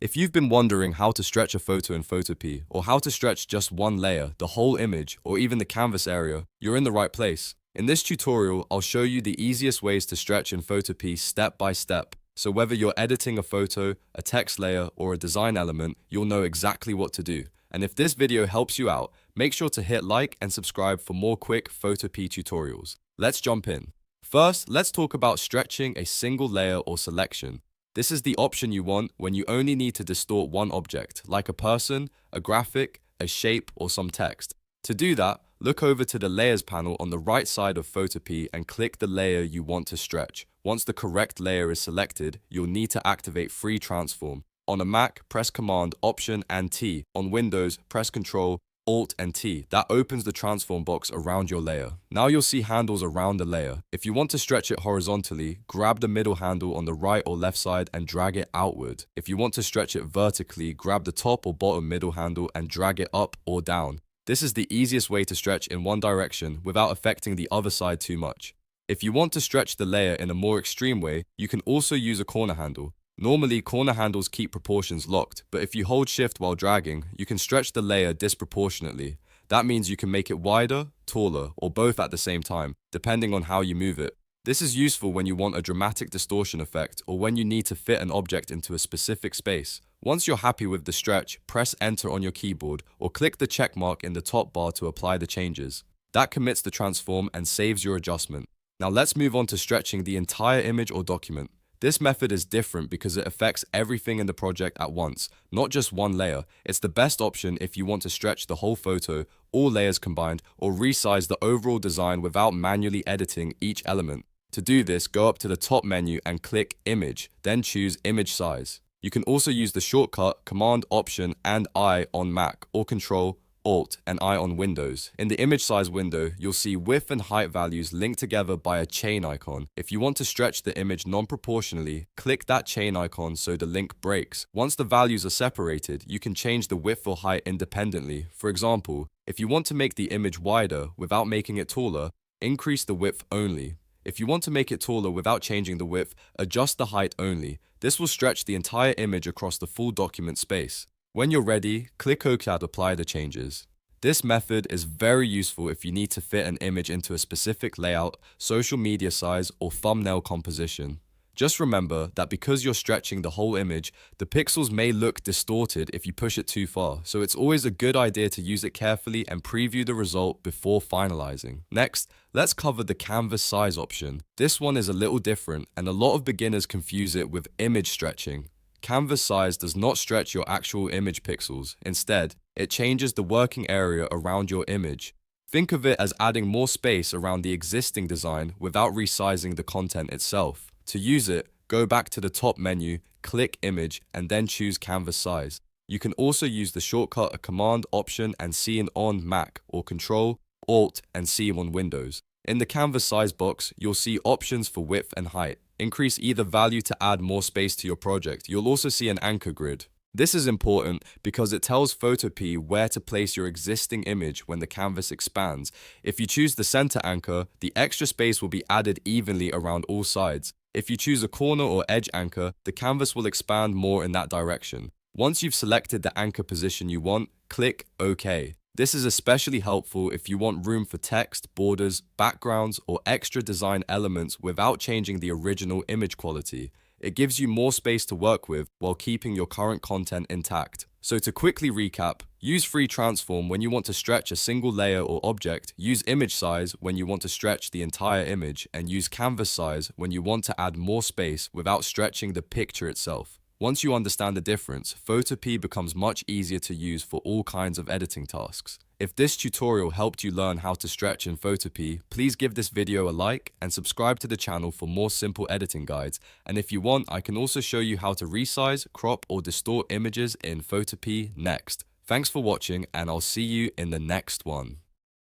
If you've been wondering how to stretch a photo in Photopea, or how to stretch just one layer, the whole image, or even the canvas area, you're in the right place. In this tutorial, I'll show you the easiest ways to stretch in Photopea step by step. So whether you're editing a photo, a text layer, or a design element, you'll know exactly what to do. And if this video helps you out, make sure to hit like and subscribe for more quick Photopea tutorials. Let's jump in. First, let's talk about stretching a single layer or selection. This is the option you want when you only need to distort one object, like a person, a graphic, a shape, or some text. To do that, look over to the Layers panel on the right side of Photopea and click the layer you want to stretch. Once the correct layer is selected, you'll need to activate Free Transform. On a Mac, press Command, Option, and T. On Windows, press Ctrl, Alt, and T. That opens the transform box around your layer. Now you'll see handles around the layer. If you want to stretch it horizontally, grab the middle handle on the right or left side and drag it outward. If you want to stretch it vertically, grab the top or bottom middle handle and drag it up or down. This is the easiest way to stretch in one direction without affecting the other side too much. If you want to stretch the layer in a more extreme way, you can also use a corner handle. Normally, corner handles keep proportions locked, but if you hold shift while dragging, you can stretch the layer disproportionately. That means you can make it wider, taller, or both at the same time, depending on how you move it. This is useful when you want a dramatic distortion effect or when you need to fit an object into a specific space. Once you're happy with the stretch, press Enter on your keyboard or click the check mark in the top bar to apply the changes. That commits the transform and saves your adjustment. Now let's move on to stretching the entire image or document. This method is different because it affects everything in the project at once, not just one layer. It's the best option if you want to stretch the whole photo, all layers combined, or resize the overall design without manually editing each element. To do this, go up to the top menu and click Image, then choose Image Size. You can also use the shortcut Command, Option, and I on Mac, or Control, Alt, and I on Windows. In the image size window, you'll see width and height values linked together by a chain icon. If you want to stretch the image non-proportionally, click that chain icon so the link breaks. Once the values are separated, you can change the width or height independently. For example, if you want to make the image wider without making it taller, increase the width only. If you want to make it taller without changing the width, adjust the height only. This will stretch the entire image across the full document space. When you're ready, click OK to apply the changes. This method is very useful if you need to fit an image into a specific layout, social media size, or thumbnail composition. Just remember that because you're stretching the whole image, the pixels may look distorted if you push it too far, so it's always a good idea to use it carefully and preview the result before finalizing. Next, let's cover the canvas size option. This one is a little different, and a lot of beginners confuse it with image stretching. Canvas size does not stretch your actual image pixels. Instead, it changes the working area around your image. Think of it as adding more space around the existing design without resizing the content itself. To use it, go back to the top menu, click Image, and then choose Canvas Size. You can also use the shortcut Command, Option, and C on Mac, or Control, Alt, and C on Windows. In the Canvas Size box, you'll see options for width and height. Increase either value to add more space to your project. You'll also see an anchor grid. This is important because it tells Photopea where to place your existing image when the canvas expands. If you choose the center anchor, the extra space will be added evenly around all sides. If you choose a corner or edge anchor, the canvas will expand more in that direction. Once you've selected the anchor position you want, click OK. This is especially helpful if you want room for text, borders, backgrounds, or extra design elements without changing the original image quality. It gives you more space to work with while keeping your current content intact. So to quickly recap, use Free Transform when you want to stretch a single layer or object, use Image Size when you want to stretch the entire image, and use Canvas Size when you want to add more space without stretching the picture itself. Once you understand the difference, Photopea becomes much easier to use for all kinds of editing tasks. If this tutorial helped you learn how to stretch in Photopea, please give this video a like and subscribe to the channel for more simple editing guides. And if you want, I can also show you how to resize, crop, or distort images in Photopea next. Thanks for watching, and I'll see you in the next one.